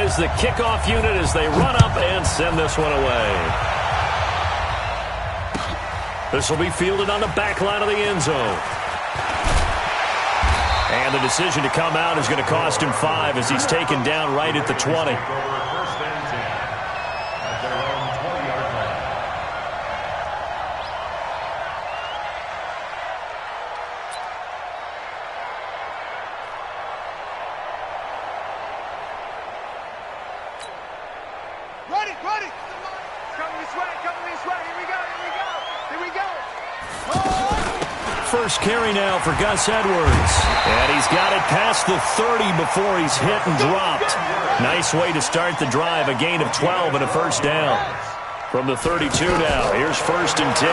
is the kickoff unit as they run up and send this one away. This will be fielded on the back line of the end zone. And the decision to come out is going to cost him 5 as he's taken down right at the 20. First carry now for Gus Edwards. And he's got it past the 30 before he's hit and dropped. Nice way to start the drive. A gain of 12 and a first down. From the 32 now. Here's 1st and 10.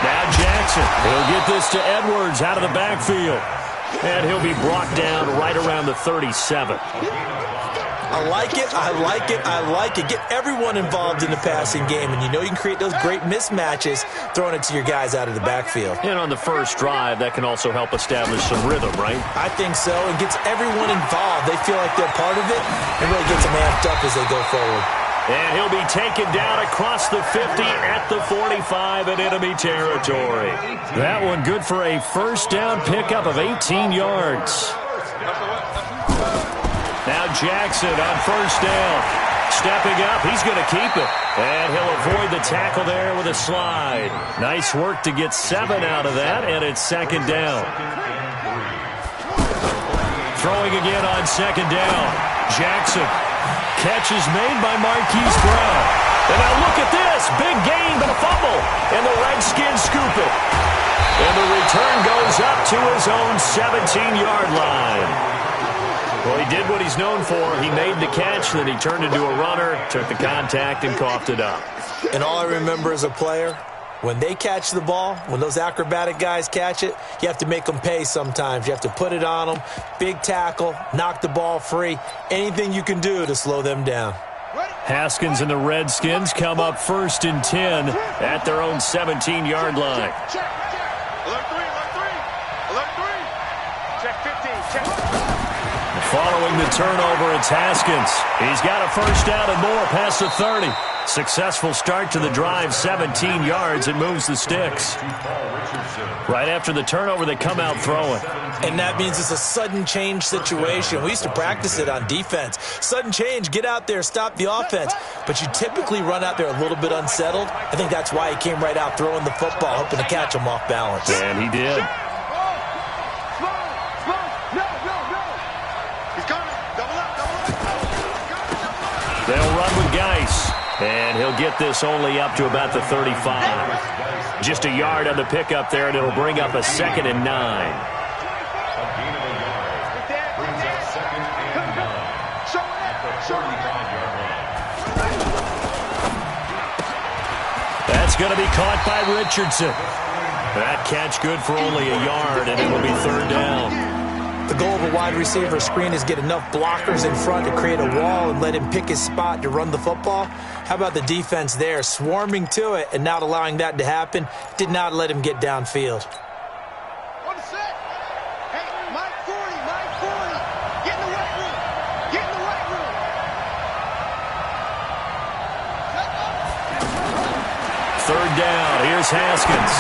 Now Jackson. He'll get this to Edwards out of the backfield. And he'll be brought down right around the 37. I like it, I like it, I like it. Get everyone involved in the passing game, and you know you can create those great mismatches throwing it to your guys out of the backfield. And on the first drive, that can also help establish some rhythm, right? I think so. It gets everyone involved. They feel like they're part of it, and really gets them amped up as they go forward. And he'll be taken down across the 50 at the 45 in enemy territory. That one good for a first down pickup of 18 yards. Now Jackson on first down. Stepping up, he's going to keep it. And he'll avoid the tackle there with a slide. Nice work to get 7 out of that, and it's 2nd down. Throwing again on 2nd down. Jackson. Catch is made by Marquise Brown. And now look at this. Big gain, but a fumble. And the Redskins scoop it. And the return goes up to his own 17-yard line. Well, he did what he's known for. He made the catch, then he turned into a runner, took the contact, and coughed it up. And all I remember as a player, when they catch the ball, when those acrobatic guys catch it, you have to make them pay sometimes. You have to put it on them, big tackle, knock the ball free, anything you can do to slow them down. Haskins and the Redskins come up 1st and 10 at their own 17-yard line. Alert 3, alert 3, alert 3. Check 15, check. Following the turnover, it's Haskins. He's got a first down and more past the 30. Successful start to the drive, 17 yards, and moves the sticks. Right after the turnover, they come out throwing. And that means it's a sudden change situation. We used to practice it on defense. Sudden change, get out there, stop the offense. But you typically run out there a little bit unsettled. I think that's why he came right out throwing the football, hoping to catch him off balance. And he did. They'll run with Geis, and he'll get this only up to about the 35. Just a yard on the pickup there, and it'll bring up a 2nd and 9. That's going to be caught by Richardson. That catch good for only a yard, and it'll be 3rd down. The goal of a wide receiver screen is get enough blockers in front to create a wall and let him pick his spot to run the football. How about the defense there, swarming to it and not allowing that to happen? Did not let him get downfield. On the set. Hey, Mike 40, Mike 40. Get in the right room. Get in the right room. Third down. Here's Haskins.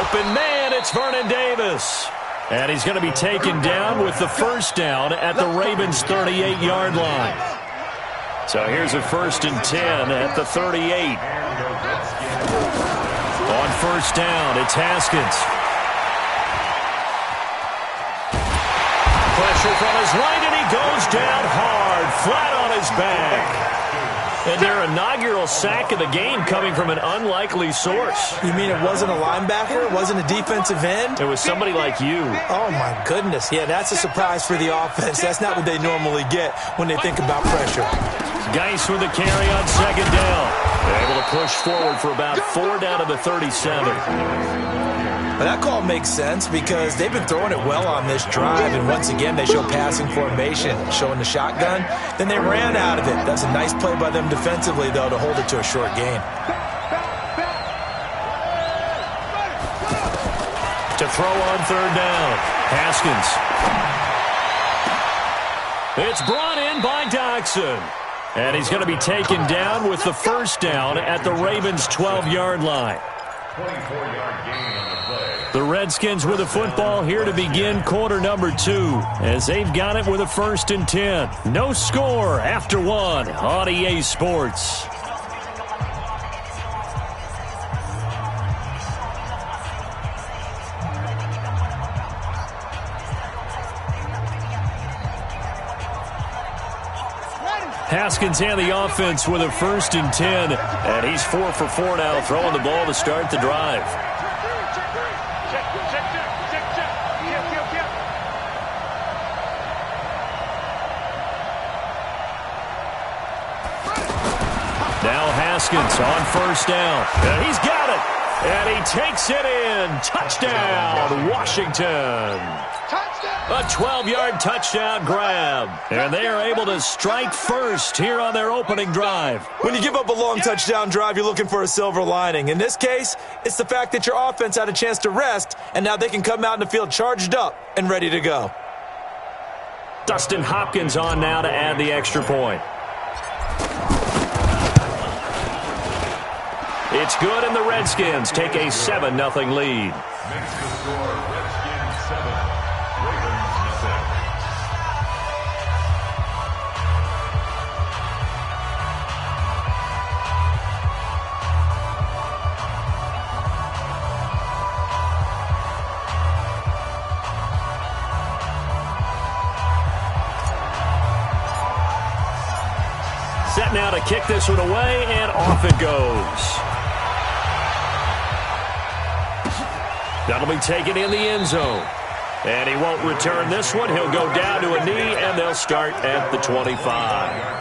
Open man. It's Vernon Davis. And he's going to be taken down with the first down at the Ravens' 38-yard line. So here's a 1st and 10 at the 38. On first down, it's Haskins. Pressure from his right, and he goes down hard, flat on his back. And their inaugural sack of the game coming from an unlikely source. You mean it wasn't a linebacker? It wasn't a defensive end? It was somebody like you. Oh, my goodness. Yeah, that's a surprise for the offense. That's not what they normally get when they think about pressure. Geis with the carry on 2nd down. They're able to push forward for about 4 down to the 37. Well, that call makes sense because they've been throwing it well on this drive, and once again they show passing formation, showing the shotgun. Then they ran out of it. That's a nice play by them defensively, though, to hold it to a short gain. To throw on 3rd down, Haskins. It's brought in by Doxson. And he's going to be taken down with the first down at the Ravens' 12-yard line. 24-yard gain on the play. The Redskins with the football here to begin quarter number 2 as they've got it with a 1st and 10. No score after 1 on EA Sports. Haskins and the offense with a 1st and 10. And he's 4 for 4 now, throwing the ball to start the drive. Now Haskins on 1st down. And he's got it. And he takes it in. Touchdown, Washington. A 12-yard touchdown grab. And they are able to strike first here on their opening drive. When you give up a long touchdown drive, you're looking for a silver lining. In this case, it's the fact that your offense had a chance to rest, and now they can come out in the field charged up and ready to go. Dustin Hopkins on now to add the extra point. It's good, and the Redskins take a 7-0 lead. Makes the score Redskins 7, Ravens 6. Set now to kick this one away, and off it goes. That'll be taken in the end zone. And he won't return this one. He'll go down to a knee, and they'll start at the 25.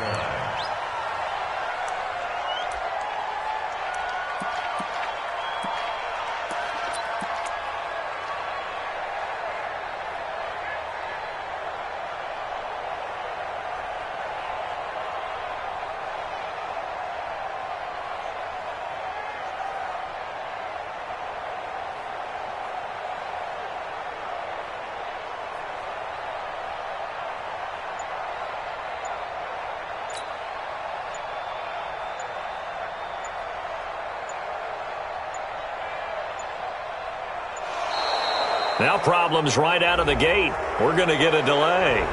Now problems right out of the gate. We're going to get a delay.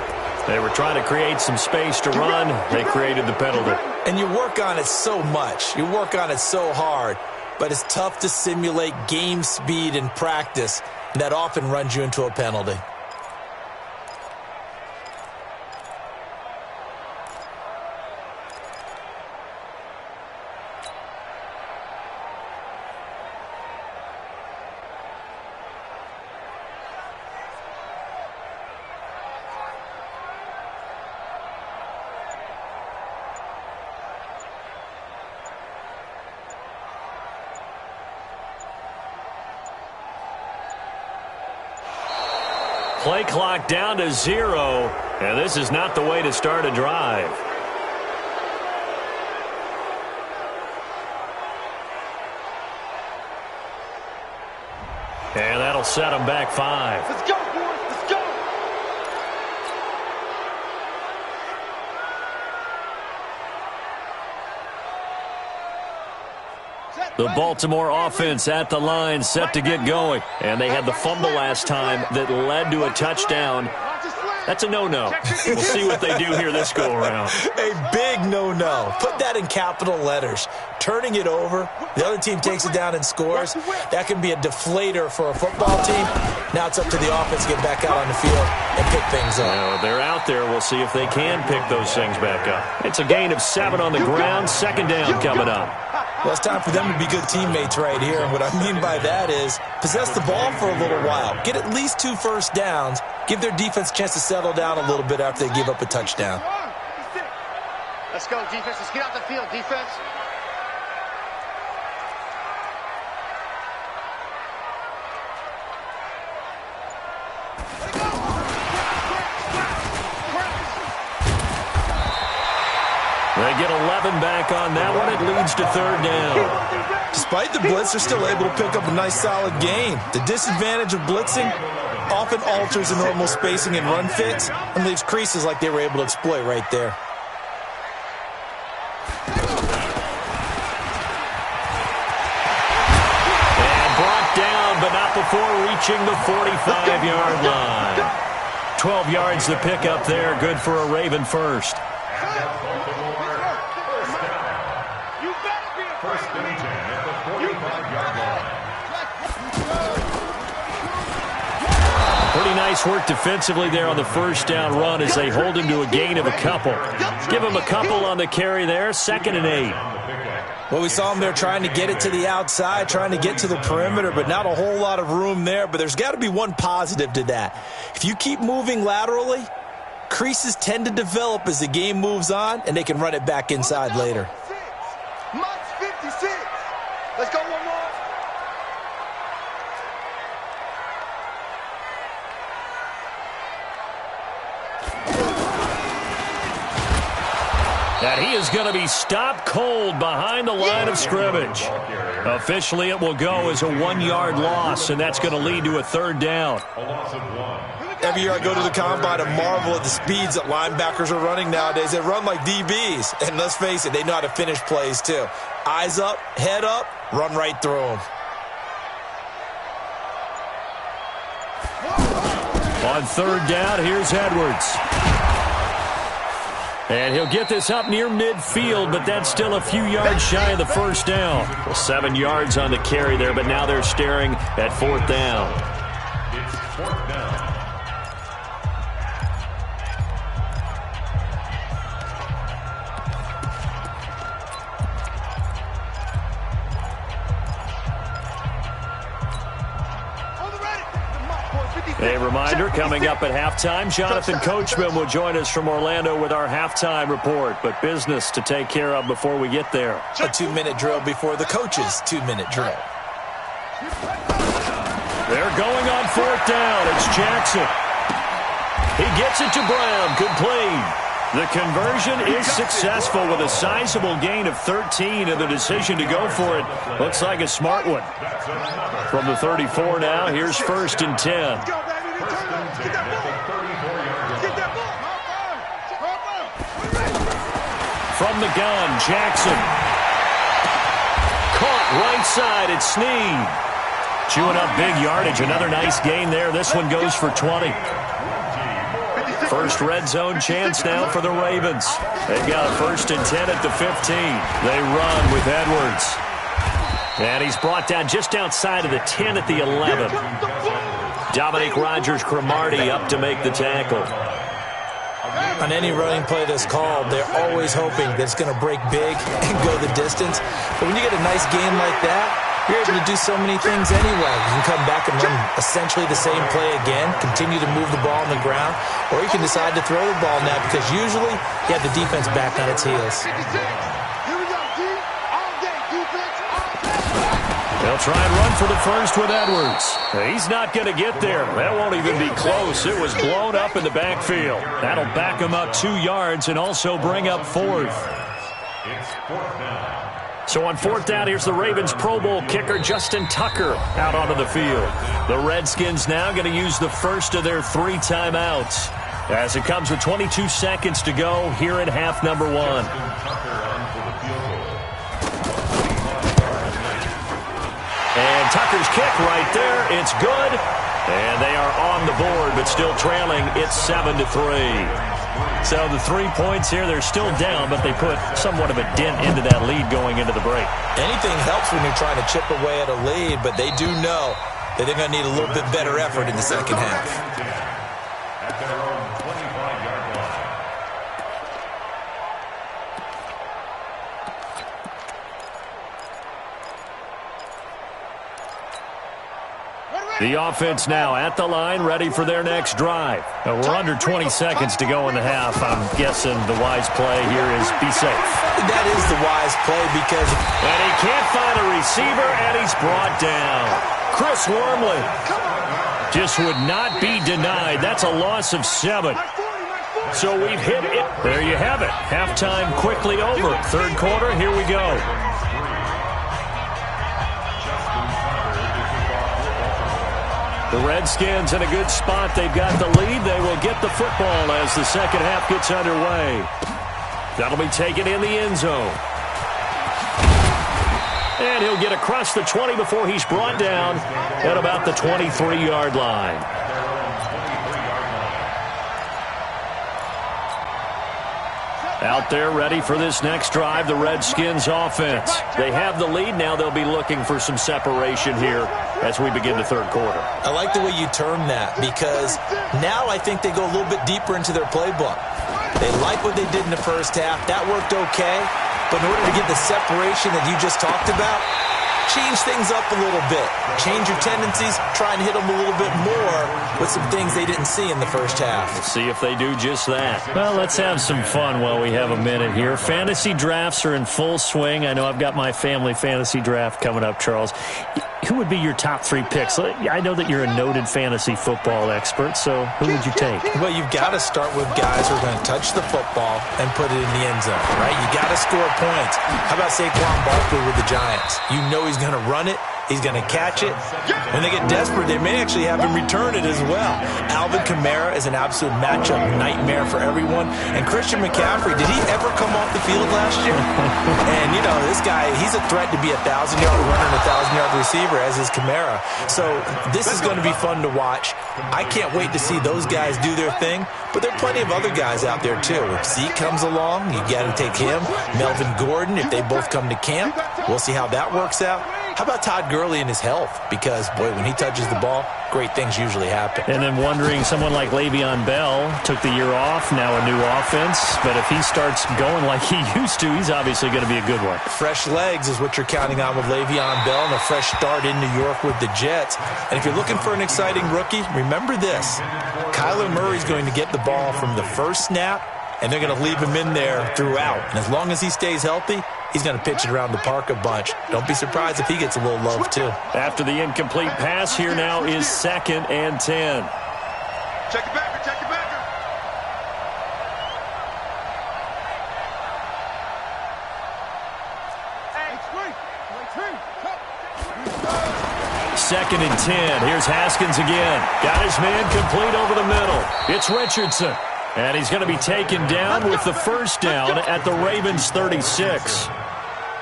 They were trying to create some space to run. They created the penalty. And you work on it so much. You work on it so hard. But it's tough to simulate game speed in practice. And that often runs you into a penalty. Play clock down to 0, and this is not the way to start a drive. And that'll set them back 5. Let's go, boys. Let's go. The Baltimore offense at the line, set to get going. And they had the fumble last time that led to a touchdown. That's a no-no. We'll see what they do here this go-around. A big no-no. Put that in capital letters. Turning it over, the other team takes it down and scores. That can be a deflator for a football team. Now it's up to the offense to get back out on the field and pick things up. They're out there. We'll see if they can pick those things back up. It's a gain of 7 on the ground. 2nd down coming up. Well, it's time for them to be good teammates right here. And what I mean by that is possess the ball for a little while. Get at least 2 first downs. Give their defense a chance to settle down a little bit after they give up a touchdown. Let's go, defense. Let's get out the field, defense. They get 11 back on that one. It leads to third down. Despite the blitz, they're still able to pick up a nice, solid gain. The disadvantage of blitzing often alters the normal spacing and run fits and leaves creases like they were able to exploit right there. And brought down, but not before reaching the 45-yard line. 12 yards to pick up there. Good for a Raven first. Pretty nice work defensively there on the first down run as they hold him to a gain of a couple. Give him a couple on the carry there, 2nd and 8. Well, we saw him there trying to get it to the outside, trying to get to the perimeter, but not a whole lot of room there. But there's got to be one positive to that. If you keep moving laterally, creases tend to develop as the game moves on, and they can run it back inside later. Mike's 56. Let's go one more. And he is going to be stopped cold behind the line of scrimmage. Officially, it will go as a 1-yard loss, and that's going to lead to a third down. Every year I go to the combine and marvel at the speeds that linebackers are running nowadays. They run like DBs, and let's face it, they know how to finish plays too. Eyes up, head up, run right through them. On third down, here's Edwards. And he'll get this up near midfield, but that's still a few yards shy of the first down. Well, 7 yards on the carry there, but now they're staring at 4th down. It's 4th down. A reminder, coming up at halftime, Jonathan Coachman will join us from Orlando with our halftime report, but business to take care of before we get there. A 2-minute drill before the coach's 2-minute drill. They're going on 4th down. It's Jackson. He gets it to Brown. Good play. The conversion is successful with a sizable gain of 13, and the decision to go for it looks like a smart one. From the 34 now, here's 1st and 10. From the gun, Jackson. Caught right side, it's Snead. Chewing up big yardage, another nice gain there. This one goes for 20. First red zone chance now for the Ravens. They've got a 1st and 10 at the 15. They run with Edwards. And he's brought down just outside of the 10 at the 11. Dominic Rodgers-Cromartie up to make the tackle. On any running play that's called, they're always hoping that it's going to break big and go the distance. But when you get a nice game like that, you're able to do so many things anyway. You can come back and run essentially the same play again, continue to move the ball on the ground, or you can decide to throw the ball now because usually you have the defense back on its heels. They'll try and run for the first with Edwards. He's not going to get there. That won't even be close. It was blown up in the backfield. That'll back him up 2 yards and also bring up 4th. It's 4th down. So on 4th down, here's the Ravens Pro Bowl kicker Justin Tucker out onto the field. The Redskins now going to use the first of their 3 timeouts as it comes with 22 seconds to go here in half number 1. And Tucker's kick right there. It's good. And they are on the board, but still trailing. It's 7-3. So the 3 points here, they're still down, but they put somewhat of a dent into that lead going into the break. Anything helps when you're trying to chip away at a lead, but they do know that they're going to need a little bit better effort in the second half. At their own 25-yard line. The offense now at the line, ready for their next drive. We're under 20 seconds to go in the half. I'm guessing the wise play here is be safe. That is the wise play because... And he can't find a receiver, and he's brought down. Chris Wormley just would not be denied. That's a loss of 7. So we've hit it. There you have it. Halftime quickly over. Third quarter, here we go. The Redskins in a good spot. They've got the lead. They will get the football as the second half gets underway. That'll be taken in the end zone. And he'll get across the 20 before he's brought down at about the 23-yard line. Out there ready for this next drive, the Redskins offense. They have the lead. Now they'll be looking for some separation here as we begin the third quarter. I like the way you term that because now I think they go a little bit deeper into their playbook. They like what they did in the first half. That worked okay. But in order to get the separation that you just talked about, change things up a little bit. Change your tendencies. Try and hit them a little bit more with some things they didn't see in the first half. Let's see if they do just that. Well, let's have some fun while we have a minute here. Fantasy drafts are in full swing. I know I've got my family fantasy draft coming up, Charles. Who would be your top 3 picks? I know that you're a noted fantasy football expert, so who would you take? Well, you've got to start with guys who are going to touch the football and put it in the end zone, right? You got to score points. How about Saquon Barkley with the Giants? You know he's going to run it. He's going to catch it. When they get desperate, they may actually have him return it as well. Alvin Kamara is an absolute matchup nightmare for everyone. And Christian McCaffrey, did he ever come off the field last year? And, you know, this guy, he's a threat to be a 1,000-yard runner and a 1,000-yard receiver, as is Kamara. So this is going to be fun to watch. I can't wait to see those guys do their thing. But there are plenty of other guys out there, too. If Zeke comes along, you got to take him. Melvin Gordon, if they both come to camp, we'll see how that works out. How about Todd Gurley and his health? Because, boy, when he touches the ball, great things usually happen. And then wondering, someone like Le'Veon Bell took the year off, now a new offense. But if he starts going like he used to, he's obviously going to be a good one. Fresh legs is what you're counting on with Le'Veon Bell and a fresh start in New York with the Jets. And if you're looking for an exciting rookie, remember this. Kyler Murray's going to get the ball from the first snap, and they're going to leave him in there throughout. And as long as he stays healthy, he's going to pitch it around the park a bunch. Don't be surprised if he gets a little love, too. After the incomplete pass, here now is 2nd and 10. Check it back, check it back. Second and 10. Here's Haskins again. Got his man complete over the middle. It's Richardson. And he's going to be taken down with the first down at the Ravens' 36.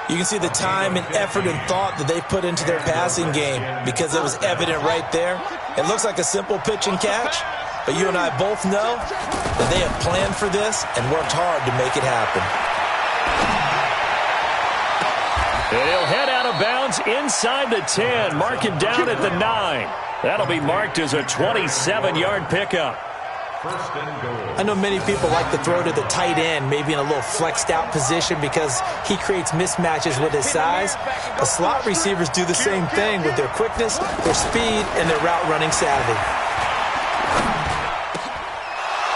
You can see the time and effort and thought that they put into their passing game because it was evident right there. It looks like a simple pitch and catch, but you and I both know that they have planned for this and worked hard to make it happen. And he'll head out of bounds inside the 10, mark it down at the 9. That'll be marked as a 27-yard pickup. I know many people like to throw to the tight end, maybe in a little flexed out position because he creates mismatches with his size. The slot receivers do the same thing with their quickness, their speed, and their route running savvy.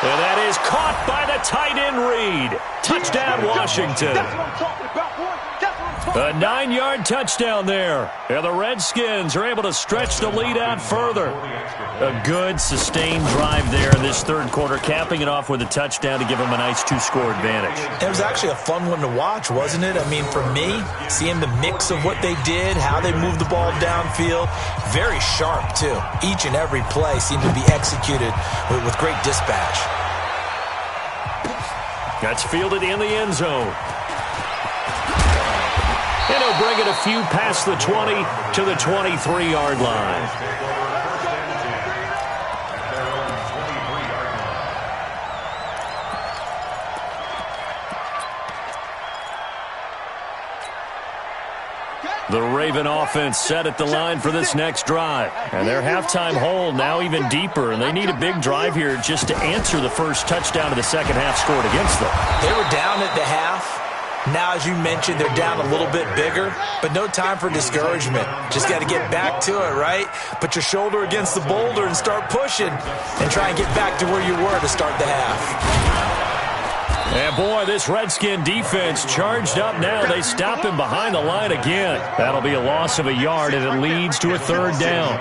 And that is caught by the tight end Reed. Touchdown, Washington. That's what I'm talking about, boy. That's what I'm talking A 9-yard touchdown there. And the Redskins are able to stretch the lead out further. A good, sustained drive there in this third quarter, capping it off with a touchdown to give them a nice 2-score advantage. It was actually a fun one to watch, wasn't it? I mean, for me, seeing the mix of what they did, how they moved the ball downfield, very sharp, too. Each and every play seemed to be executed with great dispatch. That's fielded in the end zone. And he'll bring it a few past the 20 to the 23-yard line. The Raven offense set at the line for this next drive. And their halftime hole now even deeper, and they need a big drive here just to answer the first touchdown of the second half scored against them. They were down at the half. Now, as you mentioned, they're down a little bit bigger, but no time for discouragement. Just got to get back to it, right? Put your shoulder against the boulder and start pushing and try and get back to where you were to start the half. And boy, this Redskin defense charged up now. They stop him behind the line again. That'll be a loss of a yard, and it leads to a third down.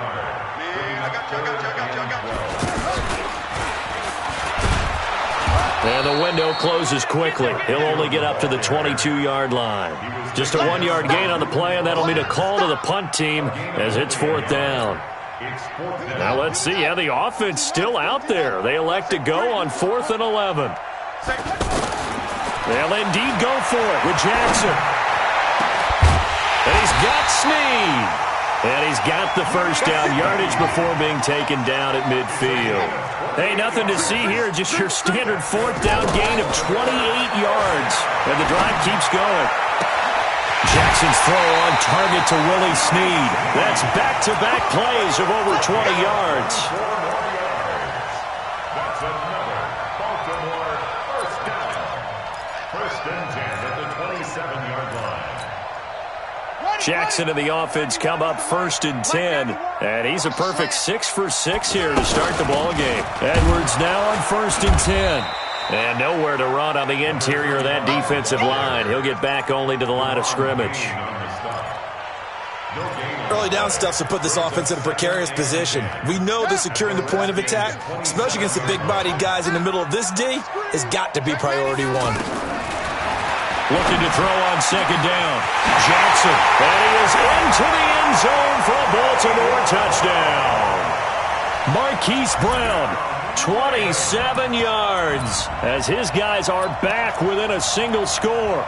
And the window closes quickly. He'll only get up to the 22-yard line. Just a 1-yard gain on the play, and that'll mean a call to the punt team as it's 4th down. Now let's see how the offense still out there. They elect to go on 4th and 11. They'll indeed go for it with Jackson. And he's got Snead. And he's got the first down yardage before being taken down at midfield. Hey, nothing to see here, just your standard 4th down gain of 28 yards. And the drive keeps going. Jackson's throw on target to Willie Snead. That's back-to-back plays of over 20 yards. That's another Baltimore first down. 1st and 10 at the 27-yard line. Jackson and the offense come up 1st and 10. And he's a perfect 6 for 6 here to start the ball game. Edwards now on 1st and 10. And nowhere to run on the interior of that defensive line. He'll get back only to the line of scrimmage. Early down stuff's to put this offense in a precarious position. We know that securing the point of attack, especially against the big-bodied guys in the middle of this D, has got to be priority 1. Looking to throw on 2nd down. Jackson. And he is into the end zone for a Baltimore touchdown. Marquise Brown, 27 yards, as his guys are back within a single score.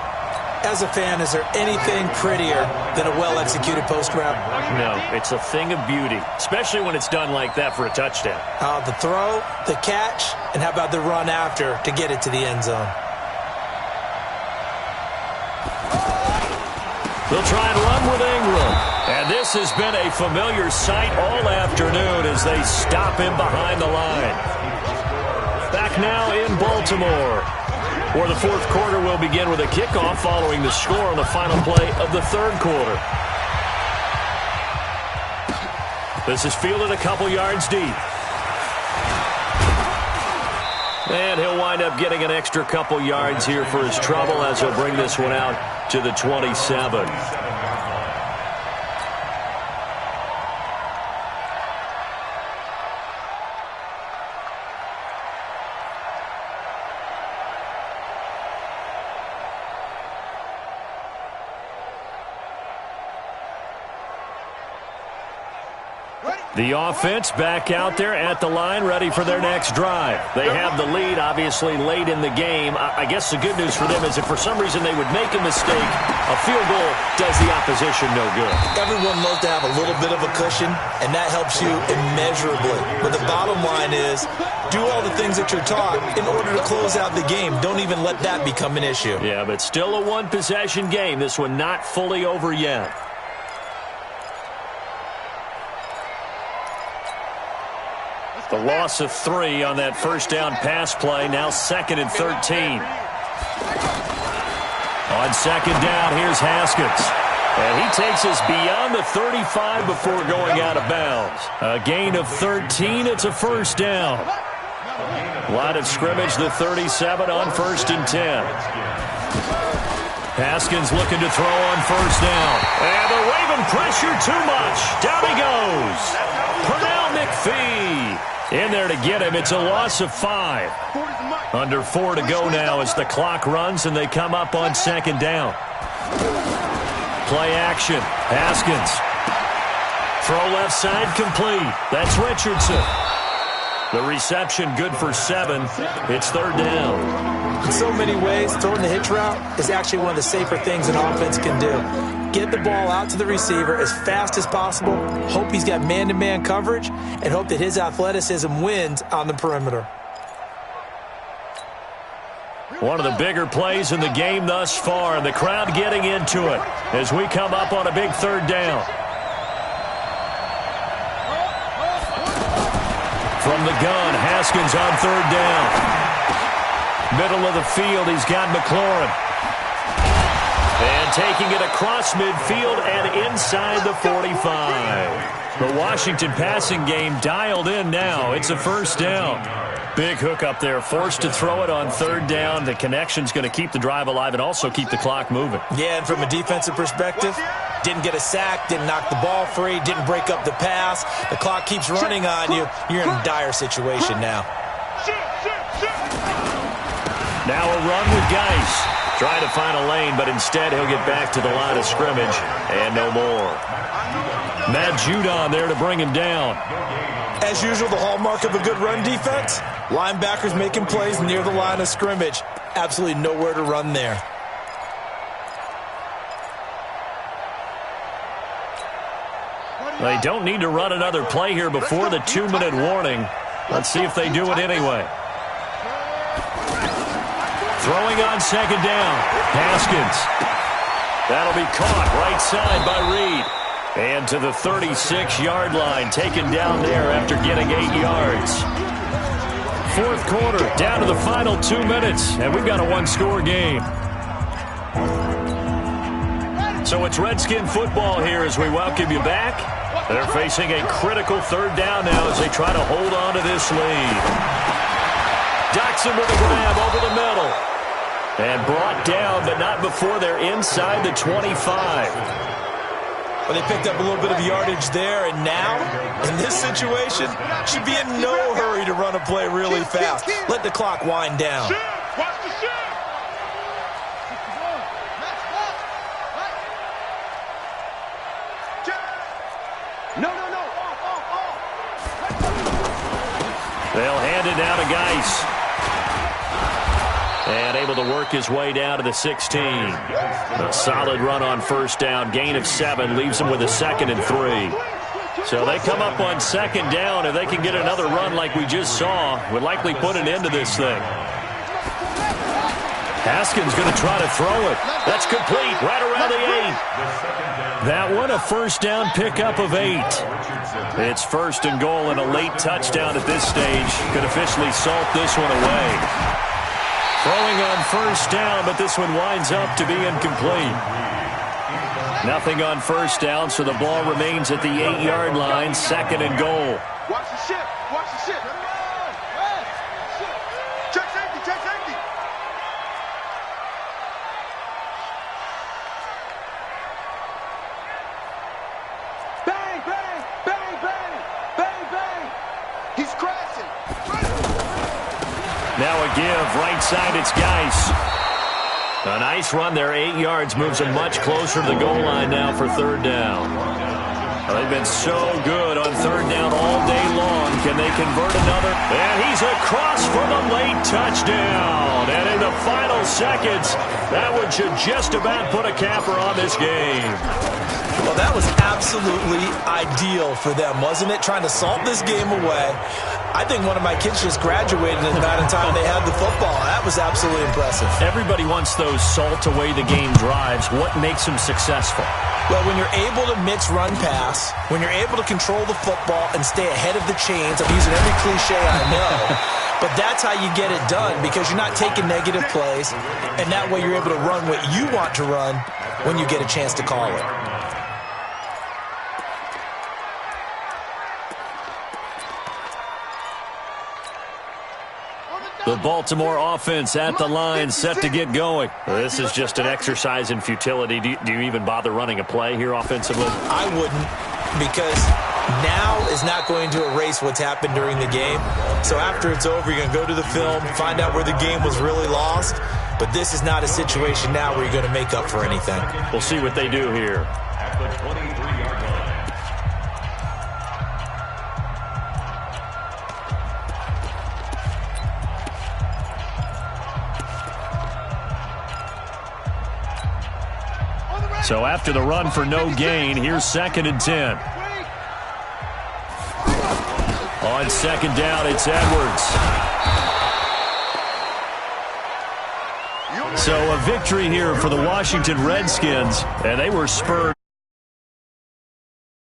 As a fan, is there anything prettier than a well-executed post route? No, it's a thing of beauty, especially when it's done like that for a touchdown. The throw, the catch, and how about the run after to get it to the end zone? They'll try and run with Ingram. And this has been a familiar sight all afternoon as they stop him behind the line. Back now in Baltimore, where the 4th quarter will begin with a kickoff following the score on the final play of the 3rd quarter. This is fielded a couple yards deep. And he'll wind up getting an extra couple yards here for his trouble as he'll bring this one out to the 27. The offense back out there at the line, ready for their next drive. They have the lead, obviously, late in the game. I guess the good news for them is if for some reason they would make a mistake, a field goal does the opposition no good. Everyone loves to have a little bit of a cushion, and that helps you immeasurably. But the bottom line is, do all the things that you're taught in order to close out the game. Don't even let that become an issue. Yeah, but still a one-possession game. This one not fully over yet. The loss of 3 on that first down pass play. Now 2nd and 13. On 2nd down, here's Haskins. And he takes us beyond the 35 before going out of bounds. A gain of 13. It's a first down. Line of scrimmage, the 37 on 1st and 10. Haskins looking to throw on first down. And the Raven pressure too much. Down he goes. Pernell McPhee in there to get him. It's a loss of 5. Under 4 to go now as the clock runs and they come up on 2nd down. Play action. Haskins. Throw left side complete. That's Richardson. The reception good for 7. It's 3rd down. In so many ways, throwing the hitch route is actually one of the safer things an offense can do. Get the ball out to the receiver as fast as possible, hope he's got man-to-man coverage, and hope that his athleticism wins on the perimeter. One of the bigger plays in the game thus far, and the crowd getting into it as we come up on a big 3rd down. From the gun, Haskins on 3rd down. Middle of the field, he's got McLaurin. And taking it across midfield and inside the 45. The Washington passing game dialed in now. It's a first down. Big hook up there, forced to throw it on 3rd down. The connection's going to keep the drive alive and also keep the clock moving. Yeah, and from a defensive perspective, didn't get a sack, didn't knock the ball free, didn't break up the pass. The clock keeps running on you. You're in a dire situation now. Now a run with Geis. Trying to find a lane, but instead he'll get back to the line of scrimmage and no more. Matt Judon there to bring him down. As usual, the hallmark of a good run defense, linebackers making plays near the line of scrimmage. Absolutely nowhere to run there. They don't need to run another play here before the 2-minute warning. Let's see if they do it anyway. Throwing on second down. Haskins. That'll be caught right side by Reed. And to the 36-yard line, taken down there after getting 8 yards. Fourth quarter, down to the final 2 minutes, and we've got a one-score game. So it's Redskin football here as we welcome you back. They're facing a critical third down now as they try to hold on to this lead. Dotson with a grab over the middle. And brought down, but not before they're inside the 25. Well, they picked up a little bit of yardage there, and now, in this situation, should be in no hurry to run a play really fast. Let the clock wind down. Watch the shit. No. They'll hand it down to Geis. And able to work his way down to the 16. A solid run on first down. Gain of 7 leaves him with a 2nd and 3. So they come up on second down. If they can get another run like we just saw, would likely put an end to this thing. Haskins going to try to throw it. That's complete right around the 8. That one a first down pickup of 8. It's first and goal and a late touchdown at this stage. Could officially salt this one away. Throwing on first down, but this one winds up to be incomplete. Nothing on first down, so the ball remains at the 8-yard line, 2nd and goal. Watch the shit. Check safety. Bang. He's crashing. Now a give, right side, it's Geis. A nice run there, 8 yards, moves him much closer to the goal line now for third down. They've been so good on third down all day long. Can they convert another? And he's across for the late touchdown. And in the final seconds, that one should just about put a capper on this game. Well, that was absolutely ideal for them, wasn't it? Trying to salt this game away. I think one of my kids just graduated in the amount of time they had the football. That was absolutely impressive. Everybody wants those salt away the game drives. What makes them successful? Well, when you're able to mix run pass, when you're able to control the football and stay ahead of the chains, I'm using every cliche I know, but that's how you get it done because you're not taking negative plays, and that way you're able to run what you want to run when you get a chance to call it. The Baltimore offense at the line, set to get going. This is just an exercise in futility. Do you even bother running a play here offensively? I wouldn't, because now is not going to erase what's happened during the game. So after it's over, you're going to go to the film, find out where the game was really lost. But this is not a situation now where you're going to make up for anything. We'll see what they do here. At the 23-yard line. So after the run for no gain, here's 2nd and 10. On second down, it's Edwards. So a victory here for the Washington Redskins, and they were spurred.